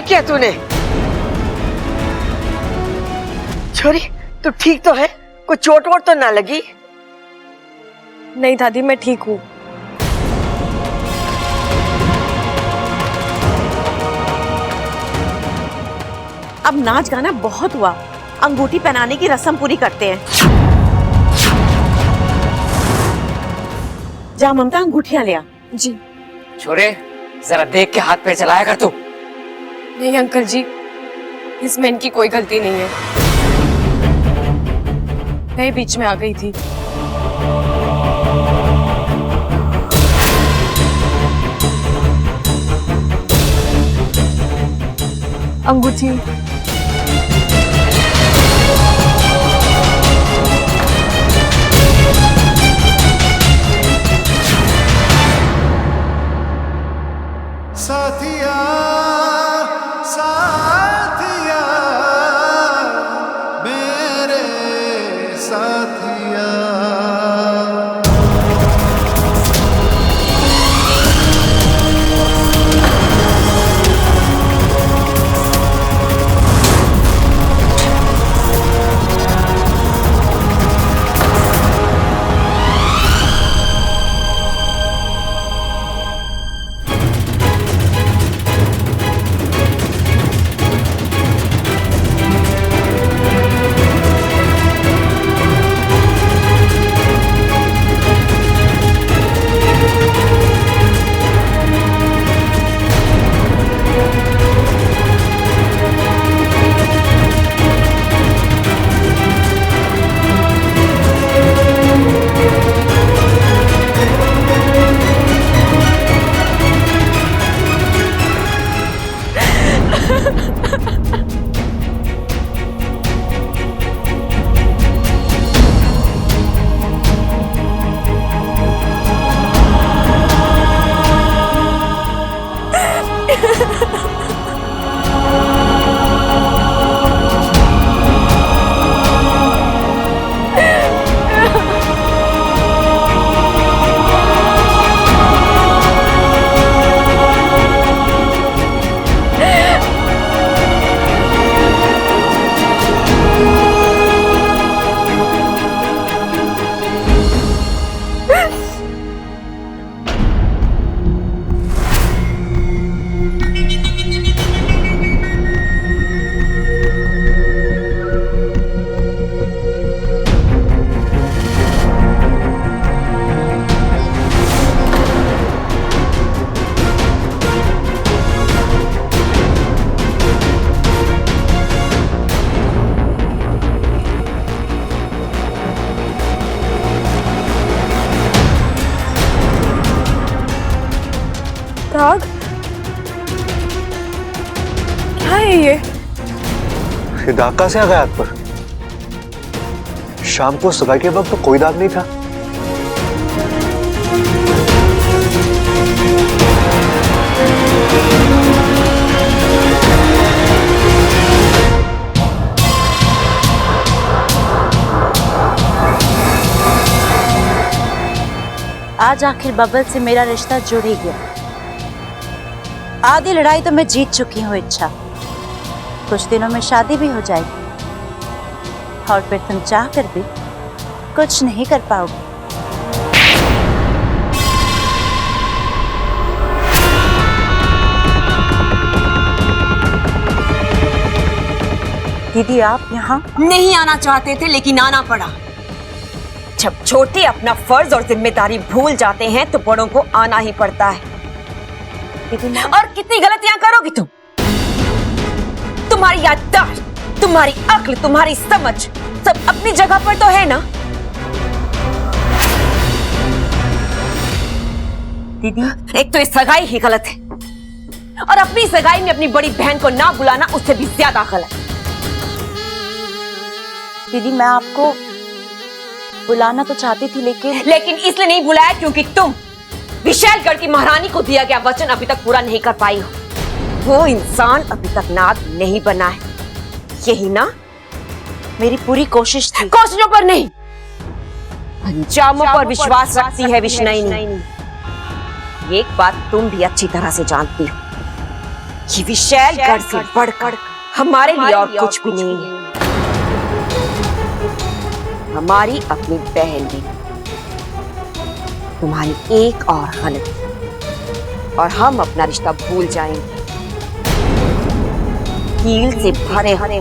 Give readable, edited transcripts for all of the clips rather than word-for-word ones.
किया तूने? छोरी, तू ठीक तो है? कोई चोट वोट तो ना लगी? नहीं दादी, मैं ठीक हूँ। अब नाच गाना बहुत हुआ, अंगूठी पहनाने की रस्म पूरी करते हैं। जा ममता, अंगूठियां ले आ। जी। छोरे, जरा देख के हाथ पैर चलाया कर तू। नहीं अंकल जी, इसमें इनकी कोई गलती नहीं है, मैं बीच में आ गई थी। अंगूठी। साथिया साथिया मेरे साथिया। राग, क्या है ये? दाग कहाँ से आ गया हाथ पर? शाम को सगाई के वक्त तो कोई दाग नहीं था। आज आखिर बबल से मेरा रिश्ता जुड़ ही गया। आधी लड़ाई तो मैं जीत चुकी हूँ। इच्छा कुछ दिनों में शादी भी हो जाएगी और फिर तुम चाह कर भी कुछ नहीं कर पाओगे। दीदी, आप यहाँ नहीं आना चाहते थे लेकिन आना पड़ा। जब छोटे अपना फर्ज और जिम्मेदारी भूल जाते हैं तो बड़ों को आना ही पड़ता है। और कितनी गलतियां करोगी तुम? तुम्हारी याददाश्त, तुम्हारी अक्ल, तुम्हारी समझ सब अपनी जगह पर तो है ना? दीदी, एक तो इस सगाई ही गलत है और अपनी सगाई में अपनी बड़ी बहन को ना बुलाना उससे भी ज्यादा गलत। दीदी, मैं आपको बुलाना तो चाहती थी लेकिन इसलिए नहीं बुलाया क्योंकि तुम विशालगढ़ की महारानी को दिया गया वचन अभी तक पूरा नहीं कर पाई हो। वो इंसान अभी तक नाग नहीं बना है, यही ना? मेरी पूरी कोशिश थी। कोशिशों पर नहीं, अंजामों पर विश्वास रखती है विष्णुनी। एक बात तुम भी अच्छी तरह से जानती हो, ये विशालगढ़ से बढ़कर हमारे लिए और कुछ भी नहीं है। हमारी अपनी बहन भी। तुम्हारी एक और गलती और हम अपना रिश्ता भूल जाएंगे। कील से भरे हरे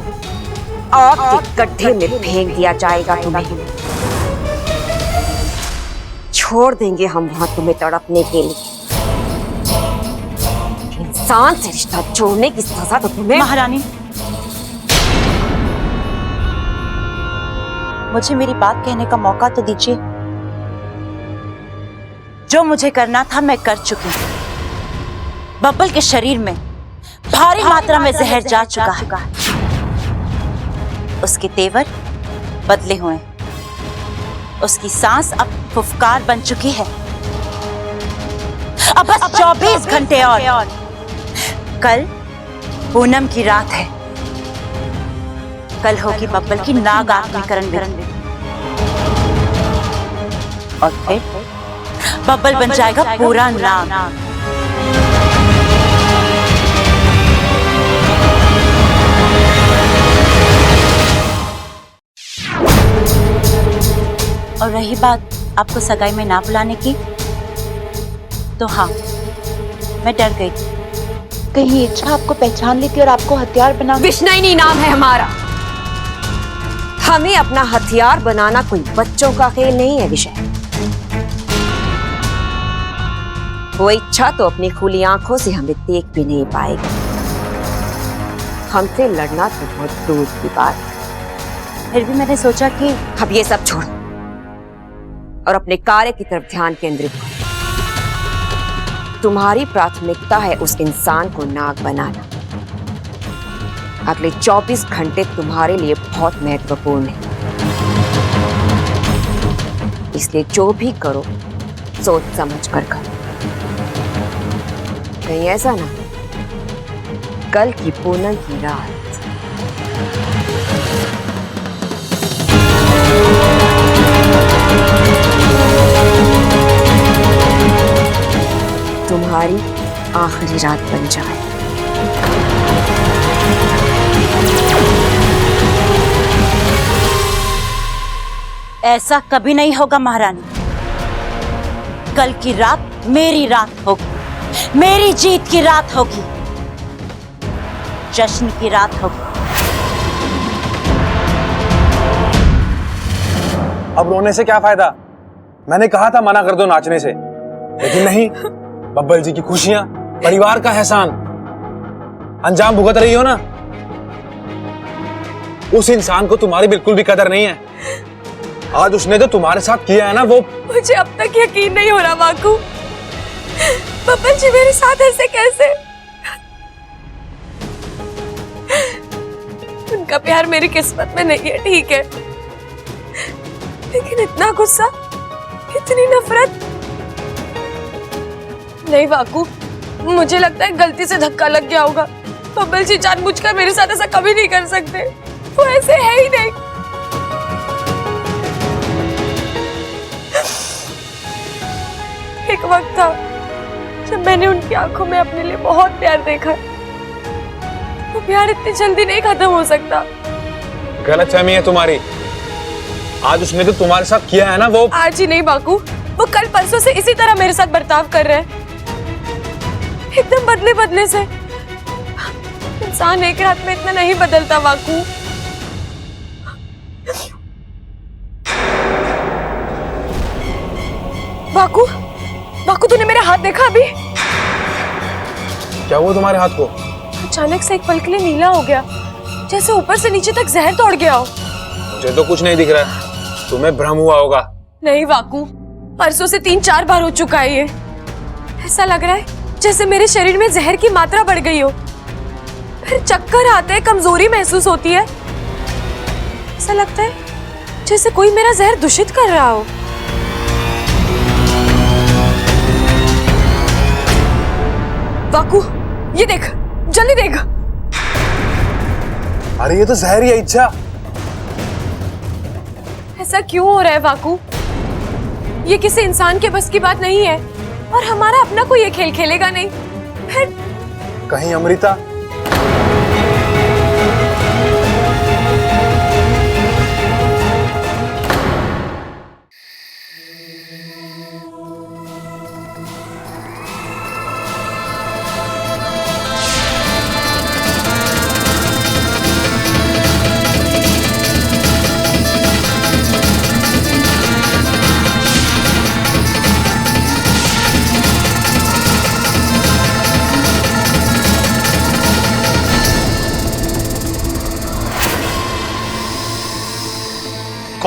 आग के गड्ढे में फेंक दिया जाएगा तुम्हें। छोड़ देंगे हम वहां तुम्हें तड़पने के लिए। इंसान से रिश्ता जोड़ने की सजा तो तुम्हें। महारानी, मुझे मेरी बात कहने का मौका तो दीजिए। जो मुझे करना था मैं कर चुकी हूं। बब्बल के शरीर में भारी मात्रा में जहर जा चुका है। उसके तेवर बदले हुए हैं। उसकी सांस अब फुफकार बन चुकी है। अब बस 24 घंटे और। कल पूनम की रात है। कल होगी बब्बल की नाग आत्मीकरण और फिर बब्बल बन जाएगा पूरा नाग। और रही बात आपको सगाई में ना बुलाने की, तो हाँ, मैं डर गई थी कहीं इच्छा आपको पहचान लेती और आपको हथियार बना। विष्णुनी नाम है हमारा। हमें अपना हथियार बनाना कोई बच्चों का खेल नहीं है विषय। वो इच्छा तो अपनी खुली आंखों से हमें देख भी नहीं पाएगी। हमसे लड़ना तो बहुत दूर की बात। फिर भी मैंने सोचा कि अब ये सब छोड़ो और अपने कार्य की तरफ ध्यान केंद्रित करो। तुम्हारी प्राथमिकता है उस इंसान को नाग बनाना। अगले 24 घंटे तुम्हारे लिए बहुत महत्वपूर्ण है। इसलिए जो भी करो सोच समझ कर करो। कहीं ऐसा ना कल की पूनम की रात तुम्हारी आखिरी रात बन जाए। ऐसा कभी नहीं होगा महारानी। कल की रात मेरी रात होगी। मेरी जीत की रात होगी। जश्न की रात होगी। अब रोने से क्या फायदा? मैंने कहा था मना कर दो नाचने से, लेकिन नहीं। बब्बल जी की खुशियां, परिवार का एहसान अंजाम भुगत रही हो ना। उस इंसान को तुम्हारी बिल्कुल भी कदर नहीं है। आज उसने जो तुम्हारे साथ किया है ना, वो मुझे अब तक यकीन नहीं हो रहा वाकू। बब्बल जी मेरे साथ ऐसे कैसे? उनका प्यार मेरी किस्मत में नहीं है, ठीक है, लेकिन इतना गुस्सा, इतनी नफरत नहीं वाकू। मुझे लगता है गलती से धक्का लग गया होगा। बब्बल जी जानबूझकर मेरे साथ ऐसा कभी नहीं कर सकते। वो ऐसे है ही नहीं। एक वक्त था जब मैंने उनकी आंखों में अपने लिए बहुत प्यार देखा। वो प्यार इतनी जल्दी नहीं खत्म हो सकता। गलतफहमी है तुम्हारी। आज उसने जो तुम्हारे साथ किया है ना, वो आज ही नहीं बाकू, वो कल परसों से इसी तरह मेरे साथ बर्ताव कर रहे हैं, एकदम बदले बदले से। इंसान एक रात में इतना नहीं बदलता वाकू। वाकू, वाकू तूने मेरा हाथ देखा अभी? क्या हुआ तुम्हारे हाथ को? अचानक से एक पल के लिए नीला हो गया, जैसे ऊपर से नीचे तक जहर तोड़ गया हो। मुझे तो कुछ नहीं दिख रहा है। तुम्हें भ्रम हुआ होगा। नहीं वाकू, परसों से 3-4 बार हो चुका है ये। ऐसा लग रहा है जैसे मेरे शरीर में जहर की मात्रा बढ़ गई हो। फिर चक्कर आते हैं, कमजोरी महसूस होती है। ऐसा लगता है जैसे कोई मेरा जहर दूषित कर रहा हो। वाकू, ये देख, जल्दी देख। अरे ये तो जहर ही है इच्छा। ऐसा क्यों हो रहा है वाकू? ये किसी इंसान के बस की बात नहीं है, और हमारा अपना कोई ये खेल खेलेगा नहीं। फिर कहीं अमृता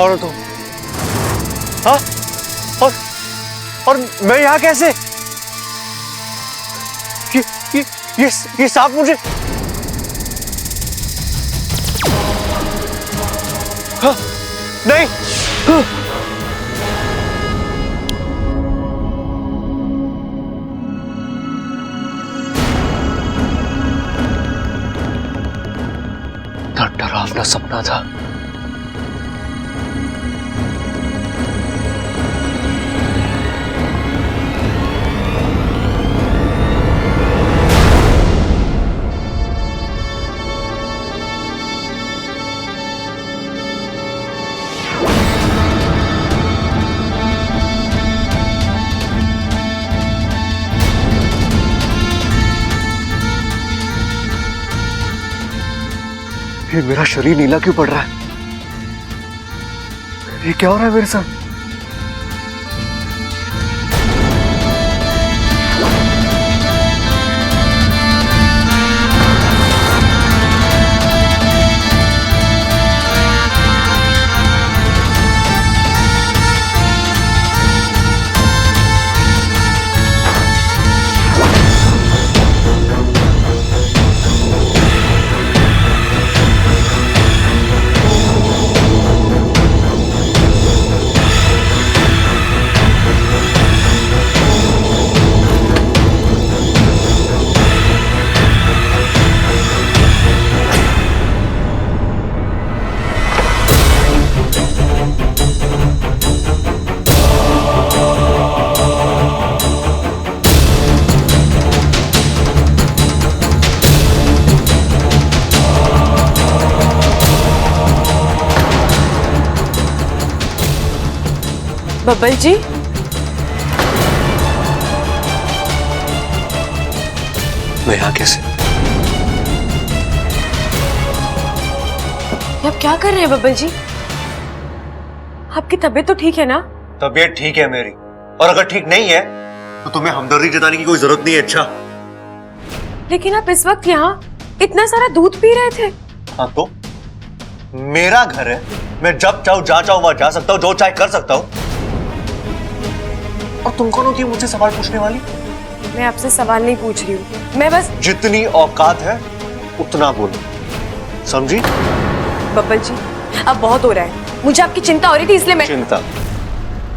कौन हो तुम? हाँ? और मैं यहाँ कैसे? ये सांप मुझे हाँ, नहीं हाँ। डरावना सपना था। ये मेरा शरीर नीला क्यों पड़ रहा है? ये क्या हो रहा है मेरे साथ? बब्बल जी, मैं यहाँ कैसे? आप क्या कर रहे हैं बब्बल जी? आपकी तबीयत तो ठीक है ना? तबीयत ठीक है मेरी, और अगर ठीक नहीं है तो तुम्हें हमदर्दी जताने की कोई जरूरत नहीं है। अच्छा, लेकिन आप इस वक्त यहाँ इतना सारा दूध पी रहे थे। हाँ तो मेरा घर है, मैं जब चाहूं जहां चाहूं वहां जा सकता हूं, जो चाहे कर सकता हूं। और तुम कौन होती है मुझसे सवाल पूछने वाली? मैं आपसे सवाल नहीं पूछ रही हूँ, मैं बस जितनी औकात है उतना बोलो, समझी? बब्बल जी, अब बहुत हो रहा है, मुझे आपकी चिंता हो रही थी इसलिए मैं चिंता?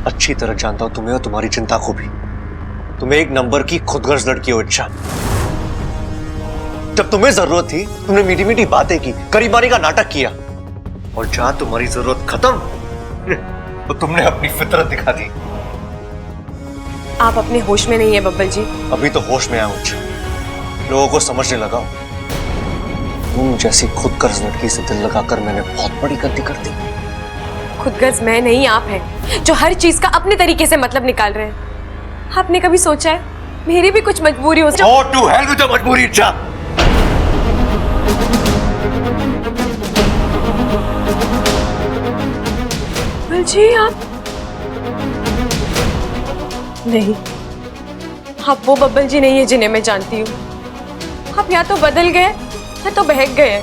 अच्छी तरह जानता हूं तुम्हें और तुम्हारी चिंता को भी। तुम्हें एक नंबर की खुदगर्ज लड़की हो इच्छा। जब तुम्हें जरूरत थी तुमने मीठी मीठी बातें की, करीबानी का नाटक किया, और जहां तुम्हारी जरूरत खत्म तो तुमने अपनी फितरत दिखा दी। आप अपने होश में नहीं है बब्बल जी। अभी तो होश में आया हूं, लोगों को समझने लगा। तुम जैसी खुदगर्ज लड़की से दिल लगाकर मैंने बहुत बड़ी गलती कर दी। खुदगर्ज मैं नहीं, आप हैं जो हर चीज का अपने तरीके से मतलब निकाल रहे हैं। आपने कभी सोचा है मेरी भी कुछ मजबूरी हो सकती है? Go to hell with your मजबूरी इच्छा। बब्बल जी, आप नहीं, आप वो बब्बल जी नहीं है जिन्हें मैं जानती हूँ। आप या तो बदल गए या तो बहक गए।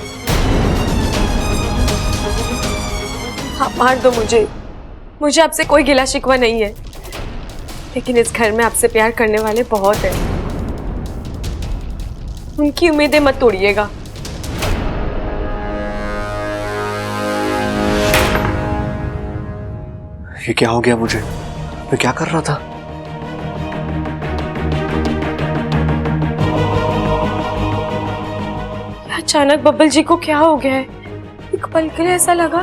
आप मार दो मुझे आपसे कोई गिला शिकवा नहीं है, लेकिन इस घर में आपसे प्यार करने वाले बहुत हैं। उनकी उम्मीदें मत तोड़िएगा। ये क्या हो गया मुझे? मैं क्या कर रहा था? अचानक बब्बल जी को क्या हो गया है? एक पल के लिए ऐसा लगा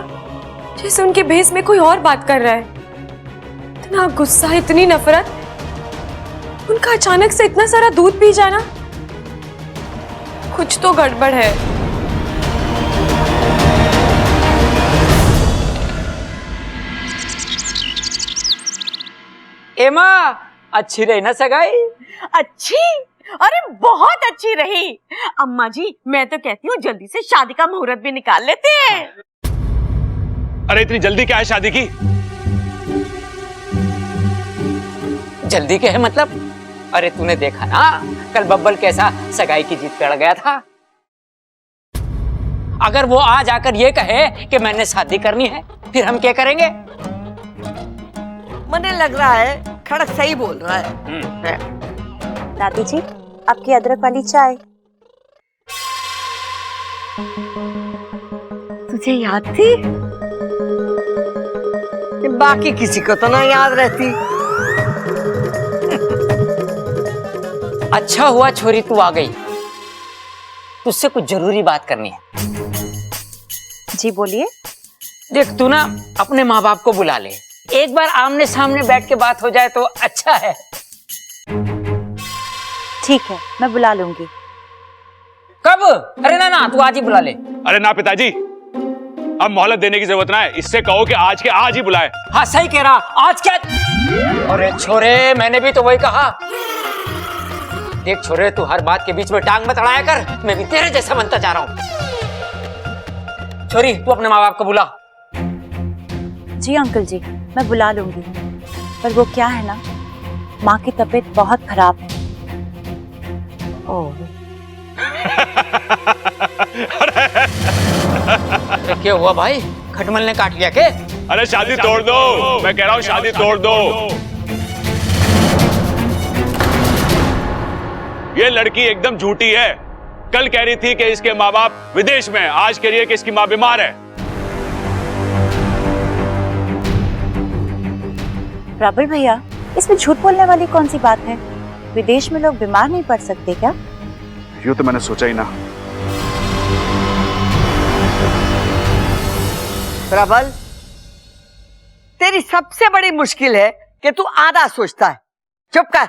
जैसे उनके भेस में कोई और बात कर रहा है। इतना गुस्सा, इतनी नफरत, उनका अचानक से इतना सारा दूध पी जाना, कुछ तो गड़बड़ है। एमा, अच्छी रही ना सगाई? अच्छी? अरे बहुत अच्छी रही अम्मा जी। मैं तो कहती हूँ जल्दी से शादी का मुहूर्त भी निकाल लेते हैं। अरे इतनी जल्दी क्या है शादी की? जल्दी क्या है मतलब? अरे तूने देखा ना कल बब्बल कैसा सगाई की जीत पे अड़ गया था। अगर वो आज आकर ये कहे कि मैंने शादी करनी है फिर हम क्या करेंगे? मने लग रहा है खड़क सही बोल रहा है। दादी जी, आपकी अदरक वाली चाय। तुझे याद थी? बाकी किसी को तो ना याद रहती। अच्छा हुआ छोरी तू आ गई, तुझसे कुछ जरूरी बात करनी है। जी बोलिए। देख तू ना अपने माँ बाप को बुला ले, एक बार आमने सामने बैठ के बात हो जाए तो अच्छा है। ठीक है, मैं बुला लूंगी। कब? अरे ना ना, तू आज ही बुला ले। अरे ना पिताजी, अब मोहलत देने की जरूरत ना है, इससे कहो कि आज के आज ही बुलाए। हाँ सही कह रहा, आज क्या? अरे छोरे, मैंने भी तो वही कहा। देख छोरे, तू हर बात के बीच में टांग मत अड़ाया कर, मैं भी तेरे जैसा बनता जा रहा हूँ। छोरी, तू अपने माँ बाप को बुला। जी अंकल जी, मैं बुला लूंगी, पर वो क्या है ना, माँ की तबीयत बहुत खराब है। अरे क्या हुआ भाई, खटमल ने काट लिया क्या? अरे शादी तोड़ दो, मैं कह रहा हूँ शादी तोड़ दो। ये लड़की एकदम झूठी है। कल कह रही थी कि इसके माँ बाप विदेश में, आज कह रही है कि इसकी माँ बीमार है। प्रबल भैया, इसमें झूठ बोलने वाली कौन सी बात है? विदेश में लोग बीमार नहीं पड़ सकते क्या? यूं तो मैंने सोचा ही ना। प्रबल, तेरी सबसे बड़ी मुश्किल है कि तू आधा सोचता है। चुप कर।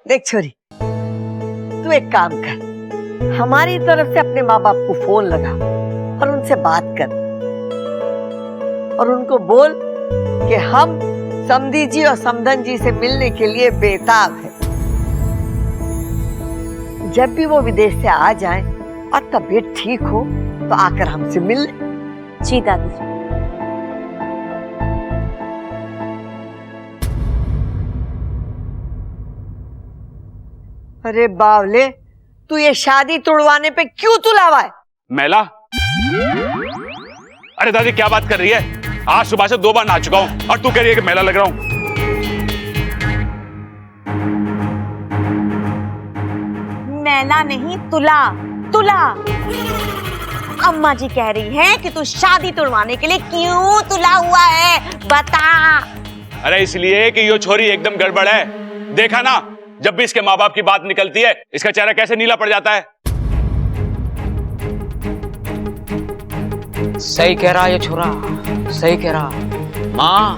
देख छोरी, तू एक काम कर, हमारी तरफ से अपने माँ बाप को फोन लगा और उनसे बात कर और उनको बोल कि हम समधी जी और समधन जी से मिलने के लिए बेताब हैं। जब भी वो विदेश से आ जाएं और तबीयत ठीक हो तो आकर हमसे मिल ले। जी दादी जी। अरे बावले, तू ये शादी तोड़वाने पे क्यों तुलावा है? मैला? अरे दादी क्या बात कर रही है? आज सुबह से 2 बार नहा चुका हूं और तू कह रही है कि मैला लग रहा हूं। मैला नहीं, तुला तुला। अम्मा जी कह रही हैं कि तू शादी तोड़वाने के लिए क्यों तुला हुआ है, बता। अरे इसलिए कि ये छोरी एकदम गड़बड़ है। देखा ना, जब भी इसके माँ बाप की बात निकलती है, इसका चेहरा कैसे नीला पड़ जाता है। सही कह रहा ये छोरा, सही कह रहा। माँ,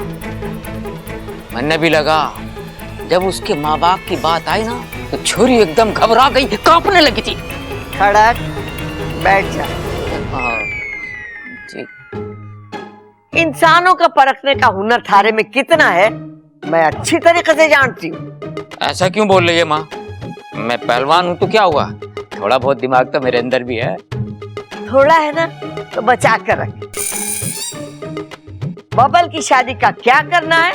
मैंने भी लगा जब उसके माँ बाप की बात आई ना तो छोरी एकदम घबरा गई, कांपने लगी थी। खड़क, बैठ जा। जी। इंसानों का परखने का हुनर थारे में कितना है मैं अच्छी तरीके से जानती हूँ। ऐसा क्यों बोल रही है माँ? मैं पहलवान हूँ तो क्या हुआ, थोड़ा बहुत दिमाग तो मेरे अंदर भी है। थोड़ा है ना तो बचा कर रख। बबल की शादी का क्या करना है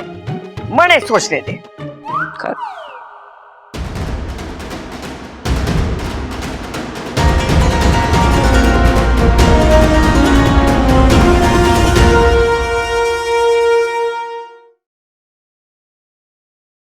मने सोचने दे। कर।